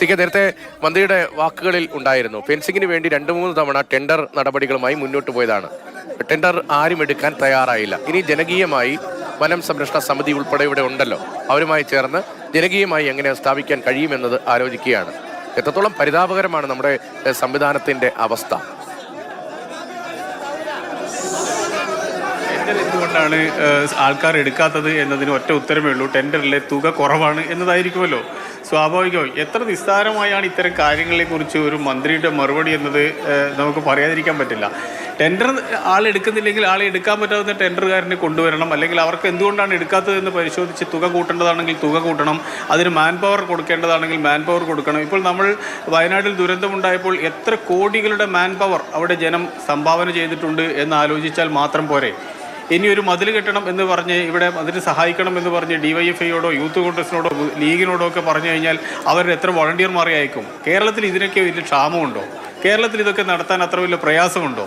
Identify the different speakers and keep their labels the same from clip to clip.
Speaker 1: സിക്ക് നേരത്തെ മന്ത്രിയുടെ വാക്കുകളിൽ ഉണ്ടായിരുന്നു ഫെൻസിങ്ങിന് വേണ്ടി 2-3 തവണ ടെൻഡർ നടപടികളുമായി മുന്നോട്ട് പോയതാണ്. ടെൻഡർ ആരും എടുക്കാൻ തയ്യാറായില്ല. ഇനി ജനകീയമായി വനം സംരക്ഷണ സമിതി ഉൾപ്പെടെ ഇവിടെ ഉണ്ടല്ലോ, അവരുമായി ചേർന്ന് ജനകീയമായി എങ്ങനെ സ്ഥാപിക്കാൻ കഴിയുമെന്നത് ആലോചിക്കുകയാണ്. എത്രത്തോളം പരിതാപകരമാണ് നമ്മുടെ സംവിധാനത്തിന്റെ അവസ്ഥ.
Speaker 2: എന്തുകൊണ്ടാണ് ആൾക്കാർ എടുക്കാത്തത് എന്നതിന് ഒറ്റ ഉത്തരമേ ഉള്ളൂ, ടെൻഡറിലെ തുക കുറവാണ് എന്നതായിരിക്കുമല്ലോ. സ്വാഭാവികമായി എത്ര നിസ്സാരമായാണ് ഇത്തരം കാര്യങ്ങളെക്കുറിച്ച് ഒരു മന്ത്രിയുടെ മറുപടി എന്നത് നമുക്ക് പറയാതിരിക്കാൻ പറ്റില്ല. ടെൻഡർ ആളെടുക്കുന്നില്ലെങ്കിൽ ആളെ എടുക്കാൻ പറ്റാവുന്ന ടെൻഡറുകാരനെ കൊണ്ടുവരണം, അല്ലെങ്കിൽ അവർക്ക് എന്തുകൊണ്ടാണ് എടുക്കാത്തതെന്ന് പരിശോധിച്ച് തുക കൂട്ടേണ്ടതാണെങ്കിൽ തുക കൂട്ടണം, അതിന് മാൻ പവർ കൊടുക്കേണ്ടതാണെങ്കിൽ മാൻ പവർ കൊടുക്കണം. ഇപ്പോൾ നമ്മൾ വയനാട്ടിൽ ദുരന്തമുണ്ടായപ്പോൾ എത്ര കോടികളുടെ മാൻ പവർ അവിടെ ജനം സംഭാവന ചെയ്തിട്ടുണ്ട് എന്ന് ആലോചിച്ചാൽ മാത്രം പോരെ. ഇനി ഒരു മതിൽ കെട്ടണം എന്ന് പറഞ്ഞ് ഇവിടെ അതിന് സഹായിക്കണം എന്ന് പറഞ്ഞ് DYFIയോടോ യൂത്ത് കോൺഗ്രസിനോടോ ലീഗിനോടോ ഒക്കെ പറഞ്ഞു കഴിഞ്ഞാൽ അവർ എത്ര വോളണ്ടിയർമാരെ അയക്കും? കേരളത്തിൽ ഇതിനൊക്കെ വലിയ ക്ഷാമമുണ്ടോ? കേരളത്തിൽ ഇതൊക്കെ നടത്താൻ അത്ര വലിയ പ്രയാസമുണ്ടോ?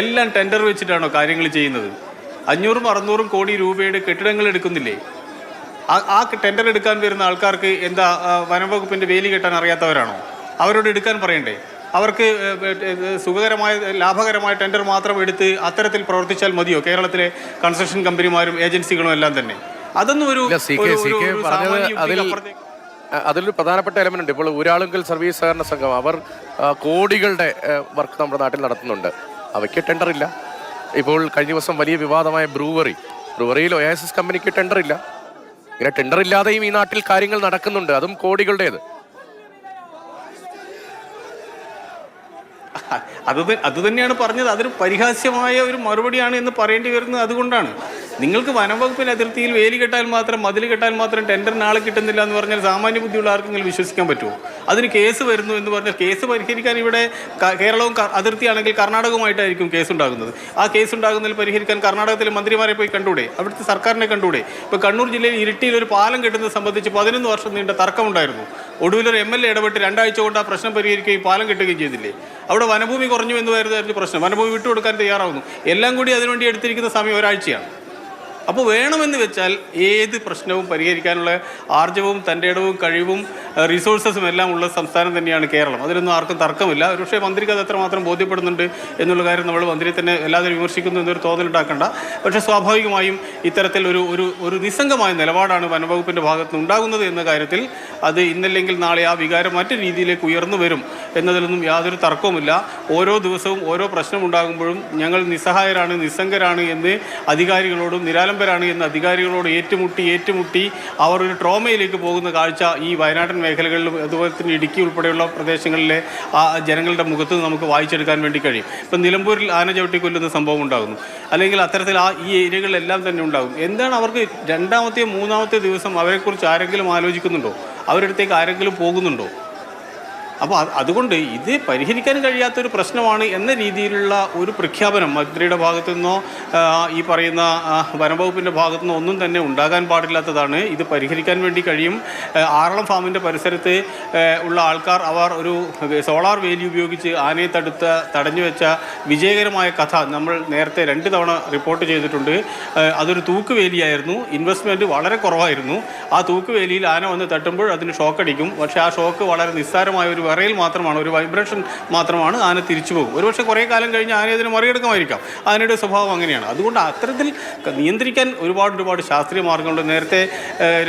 Speaker 2: എല്ലാം ടെൻഡർ വെച്ചിട്ടാണോ കാര്യങ്ങൾ ചെയ്യുന്നത്? 500-600 കോടി രൂപയുടെ കെട്ടിടങ്ങൾ എടുക്കുന്നില്ലേ? ആ ടെൻഡർ എടുക്കാൻ വരുന്ന ആൾക്കാർക്ക് എന്താ വനംവകുപ്പിൻ്റെ വേലി കെട്ടാൻ അറിയാത്തവരാണോ? അവരോട് എടുക്കാൻ പറയണ്ടേ? അവർക്ക് സുഖകരമായ ലാഭകരമായ ടെൻഡർ മാത്രം എടുത്ത് അത്തരത്തിൽ പ്രവർത്തിച്ചാൽ മതിയോ കേരളത്തിലെ കൺസ്ട്രക്ഷൻ കമ്പനിമാരും ഏജൻസികളും എല്ലാം തന്നെ? അതൊന്നും
Speaker 1: അതിലൊരു പ്രധാനപ്പെട്ട എലമെന്റ് ഉണ്ട്. ഇപ്പോൾ ഊരാളുങ്കൽ സർവീസ് സഹകരണ സംഘം അവർ കോടികളുടെ വർക്ക് നമ്മുടെ നാട്ടിൽ നടത്തുന്നുണ്ട്. അവയ്ക്ക് ടെൻഡർ ഇല്ല. ഇപ്പോൾ കഴിഞ്ഞ ദിവസം വലിയ വിവാദമായ ബ്രൂവറിയിൽ ഒയാസിസ് കമ്പനിക്ക് ടെൻഡർ ഇല്ല. ഇങ്ങനെ ടെൻഡർ ഇല്ലാതെയും ഈ നാട്ടിൽ കാര്യങ്ങൾ നടക്കുന്നുണ്ട്, അതും കോടികളുടേത്.
Speaker 2: അത് തന്നെയാണ് പറഞ്ഞത്. അതൊരു പരിഹാസ്യമായ ഒരു മറുപടിയാണ് എന്ന് പറയേണ്ടി വരുന്നത്. അതുകൊണ്ടാണ് നിങ്ങൾക്ക് വനംവകുപ്പിൻ്റെ അതിർത്തിയിൽ വേലി കെട്ടാൽ മാത്രം, മതിൽ കെട്ടാൽ മാത്രം ടെൻഡറിന് ആളെ കിട്ടുന്നില്ല എന്ന് പറഞ്ഞാൽ സാമാന്യ ബുദ്ധിയുള്ള ആർക്കെങ്കിലും വിശ്വസിക്കാൻ പറ്റുമോ? അതിന് കേസ് വരുന്നു എന്ന് പറഞ്ഞാൽ കേസ് പരിഹരിക്കാൻ ഇവിടെ കേരളവും അതിർത്തിയാണെങ്കിൽ കർണാടകവുമായിട്ടായിരിക്കും കേസ് ഉണ്ടാകുന്നത്. ആ കേസ് ഉണ്ടാകുന്നതിൽ പരിഹരിക്കാൻ കർണാടകത്തിലെ മന്ത്രിമാരെ പോയി കണ്ടൂടെ? അവിടുത്തെ സർക്കാരിനെ കണ്ടൂടെ? ഇപ്പോൾ കണ്ണൂർ ജില്ലയിൽ ഇരിട്ടിയിൽ ഒരു പാലം കെട്ടുന്നത് സംബന്ധിച്ച് 11 വർഷം നീണ്ട തർക്കമുണ്ടായിരുന്നു. ഒടുവിലൊരു MLA ഇടപെട്ട് 2 ആഴ്ച കൊണ്ട് ആ പ്രശ്നം പരിഹരിക്കുകയും പാലം കെട്ടുകയും ചെയ്തില്ലേ? അവിടെ വനഭൂമി കുറഞ്ഞു എന്ന് വരുന്നതായിരുന്നു പ്രശ്നം. വനഭൂമി വിട്ടുകൊടുക്കാൻ തയ്യാറാവുന്നു. എല്ലാം കൂടി അതിനുവേണ്ടി എടുത്തിരിക്കുന്ന സമയം 1 ആഴ്ചയാണ്. അപ്പോൾ വേണമെന്ന് വെച്ചാൽ ഏത് പ്രശ്നവും പരിഹരിക്കാനുള്ള ആർജവവും തൻ്റെ ഇടവും കഴിവും റിസോഴ്സസും എല്ലാം ഉള്ള സംസ്ഥാനം തന്നെയാണ് കേരളം. അതിലൊന്നും ആർക്കും തർക്കമില്ല. പക്ഷേ മന്ത്രിക്ക് അത് എത്രമാത്രം ബോധ്യപ്പെടുന്നുണ്ട് എന്നുള്ള കാര്യം നമ്മൾ മന്ത്രിയെ തന്നെ എല്ലാവരും വിമർശിക്കുന്നു എന്നൊരു തോന്നലുണ്ടാക്കേണ്ട. പക്ഷേ സ്വാഭാവികമായും ഇത്തരത്തിൽ ഒരു നിസ്സംഗമായ നിലപാടാണ് വനംവകുപ്പിൻ്റെ ഭാഗത്ത് നിന്ന് ഉണ്ടാകുന്നത് എന്ന കാര്യത്തിൽ അത് ഇന്നല്ലെങ്കിൽ നാളെ ആ വികാരം മറ്റു രീതിയിലേക്ക് ഉയർന്നു വരും എന്നതിലൊന്നും യാതൊരു തർക്കവുമില്ല. ഓരോ ദിവസവും ഓരോ പ്രശ്നമുണ്ടാകുമ്പോഴും ഞങ്ങൾ നിസ്സഹായരാണ്, നിസ്സംഗരാണ് എന്ന് അധികാരികളോടും നിരാലംബരാണ് എന്ന് അധികാരികളോട് ഏറ്റുമുട്ടി അവർ ഒരു ട്രോമയിലേക്ക് പോകുന്ന കാഴ്ച ഈ വയനാടൻ മേഖലകളിലും അതുപോലെ തന്നെ ഇടുക്കി ഉൾപ്പെടെയുള്ള പ്രദേശങ്ങളിലെ ആ ജനങ്ങളുടെ മുഖത്ത് നമുക്ക് വായിച്ചെടുക്കാൻ വേണ്ടി കഴിയും. ഇപ്പം നിലമ്പൂരിൽ ആന ചവിട്ടി കൊല്ലുന്ന സംഭവം ഉണ്ടാകുന്നു, അല്ലെങ്കിൽ അത്തരത്തിൽ ഈ ഏരിയകളിലെല്ലാം തന്നെ ഉണ്ടാകും. എന്താണ് അവർക്ക് 2-ാമത്തെയോ 3-ാമത്തെയോ ദിവസം അവരെക്കുറിച്ച് ആരെങ്കിലും ആലോചിക്കുന്നുണ്ടോ? അവരടുത്തേക്ക് ആരെങ്കിലും പോകുന്നുണ്ടോ? അപ്പോൾ അതുകൊണ്ട് ഇത് പരിഹരിക്കാൻ കഴിയാത്തൊരു പ്രശ്നമാണ് എന്ന രീതിയിലുള്ള ഒരു പ്രഖ്യാപനം മന്ത്രിയുടെ ഭാഗത്തു നിന്നോ ഈ പറയുന്ന വനംവകുപ്പിൻ്റെ ഭാഗത്തു നിന്നോ ഒന്നും തന്നെ ഉണ്ടാകാൻ പാടില്ലാത്തതാണ്. ഇത് പരിഹരിക്കാൻ വേണ്ടി കഴിയും. ആറളം പരിസരത്ത് ഉള്ള ആൾക്കാർ അവർ ഒരു സോളാർ വേലി ഉപയോഗിച്ച് ആനയെ തടഞ്ഞു വെച്ച വിജയകരമായ കഥ നമ്മൾ നേരത്തെ 2 തവണ റിപ്പോർട്ട് ചെയ്തിട്ടുണ്ട്. അതൊരു തൂക്കുവേലിയായിരുന്നു. ഇൻവെസ്റ്റ്മെൻറ്റ് വളരെ കുറവായിരുന്നു. ആ തൂക്കുവേലിയിൽ ആന വന്ന് തട്ടുമ്പോൾ അതിന് ഷോക്കടിക്കും. പക്ഷേ ആ ഷോക്ക് വളരെ നിസ്സാരമായ ഒരു വിറയൽ മാത്രമാണ്, ഒരു വൈബ്രേഷൻ മാത്രമാണ്. ആന തിരിച്ചു പോകും. ഒരുപക്ഷെ കുറേ കാലം കഴിഞ്ഞ് ആനയെ അതിന് മറികടക്കുമായിരിക്കാം. ആനയുടെ സ്വഭാവം അങ്ങനെയാണ്. അതുകൊണ്ട് അത്തരത്തിൽ നിയന്ത്രിക്കാൻ ഒരുപാട് ശാസ്ത്രീയ മാർഗ്ഗങ്ങളുണ്ട്. നേരത്തെ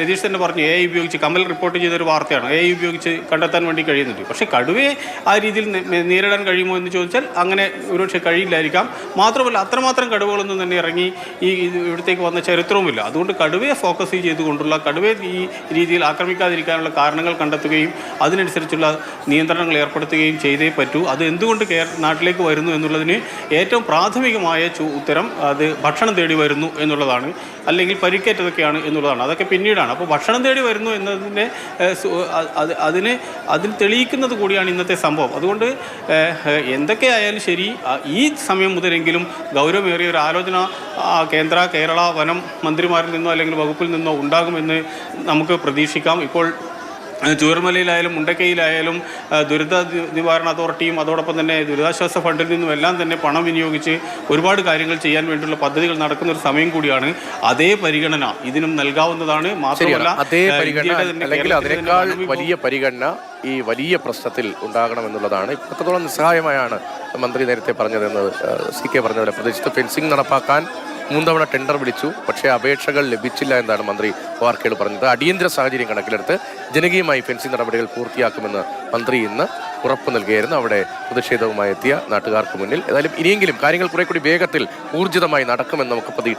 Speaker 2: രതീഷ് തന്നെ പറഞ്ഞു AI ഉപയോഗിച്ച്, കമൽ റിപ്പോർട്ട് ചെയ്തൊരു വാർത്തയാണ്, AI ഉപയോഗിച്ച് കണ്ടെത്താൻ വേണ്ടി കഴിയുന്നുണ്ട്. പക്ഷേ കടുവയെ ആ രീതിയിൽ നേരിടാൻ കഴിയുമോ എന്ന് ചോദിച്ചാൽ അങ്ങനെ ഒരുപക്ഷെ കഴിയില്ലായിരിക്കാം. മാത്രമല്ല അത്രമാത്രം കടുവകളൊന്നും തന്നെ ഇറങ്ങി ഇവിടത്തേക്ക് വന്ന ചരിത്രവുമില്ല. അതുകൊണ്ട് കടുവയെ ഫോക്കസ് ചെയ്തുകൊണ്ടുള്ള, കടുവയെ ഈ രീതിയിൽ ആക്രമിക്കാതിരിക്കാനുള്ള കാരണങ്ങൾ കണ്ടെത്തുകയും അതിനനുസരിച്ചുള്ള നിയന്ത്രണങ്ങൾ ഏർപ്പെടുത്തുകയും ചെയ്തേ പറ്റൂ. അത് എന്തുകൊണ്ട് നാട്ടിലേക്ക് വരുന്നു എന്നുള്ളതിന് ഏറ്റവും പ്രാഥമികമായ ഉത്തരം അത് ഭക്ഷണം തേടി വരുന്നു എന്നുള്ളതാണ്, അല്ലെങ്കിൽ പരിക്കേറ്റതൊക്കെയാണ് എന്നുള്ളതാണ്. അതൊക്കെ പിന്നീടാണ്. അപ്പോൾ ഭക്ഷണം തേടി വരുന്നു എന്നതിനെ അതിന് തെളിയിക്കുന്നത് കൂടിയാണ് ഇന്നത്തെ സംഭവം. അതുകൊണ്ട് എന്തൊക്കെയായാലും ശരി, ഈ സമയം മുതലെങ്കിലും ഗൗരവമേറിയ ഒരു ആലോചന കേരള വനം മന്ത്രിമാരിൽ നിന്നോ അല്ലെങ്കിൽ വകുപ്പിൽ നിന്നോ ഉണ്ടാകുമെന്ന് നമുക്ക് പ്രതീക്ഷിക്കാം. ഇപ്പോൾ ചൂരൽമലയിലായാലും മുണ്ടക്കയിലായാലും ദുരിത നിവാരണ അതോറിറ്റിയും അതോടൊപ്പം തന്നെ ദുരിതാശ്വാസ ഫണ്ടിൽ നിന്നും എല്ലാം തന്നെ പണം വിനിയോഗിച്ച് ഒരുപാട് കാര്യങ്ങൾ ചെയ്യാൻ വേണ്ടിയുള്ള പദ്ധതികൾ നടക്കുന്ന ഒരു സമയം കൂടിയാണ്. അതേ പരിഗണന ഇതിനും നൽകാവുന്നതാണ്. മാത്രമല്ല
Speaker 1: അതേ പരിഗണന അല്ലെങ്കിൽ അതിനേക്കാൾ വലിയ പരിഗണന ഈ വലിയ പ്രശ്നത്തിൽ ഉണ്ടാകണമെന്നുള്ളതാണ്. ഇത്രത്തോളം നിസ്സഹായമായാണ് മന്ത്രി നേരത്തെ പറഞ്ഞതെന്ന് CK പറഞ്ഞതുപോലെ പ്രദേശത്ത് ഫെൻസിംഗ് നടപ്പാക്കാൻ 3 തവണ ടെൻഡർ വിളിച്ചു, പക്ഷേ അപേക്ഷകൾ ലഭിച്ചില്ല എന്നാണ് മന്ത്രി വാർക്കയിൽ പറഞ്ഞത്. അടിയന്തര സാഹചര്യം കണക്കിലെടുത്ത് ജനകീയമായി ഫെൻസിംഗ് നടപടികൾ പൂർത്തിയാക്കുമെന്ന് മന്ത്രി ഇന്ന് ഉറപ്പ് നൽകുകയായിരുന്നു. അവിടെ പ്രതിഷേധവുമായി എത്തിയ നാട്ടുകാർക്ക് മുന്നിൽ. ഏതായാലും ഇനിയെങ്കിലും കാര്യങ്ങൾ കുറെ കൂടി വേഗത്തിൽ ഊർജിതമായി നടക്കുമെന്ന് നമുക്ക് പ്രതീക്ഷിക്കാം.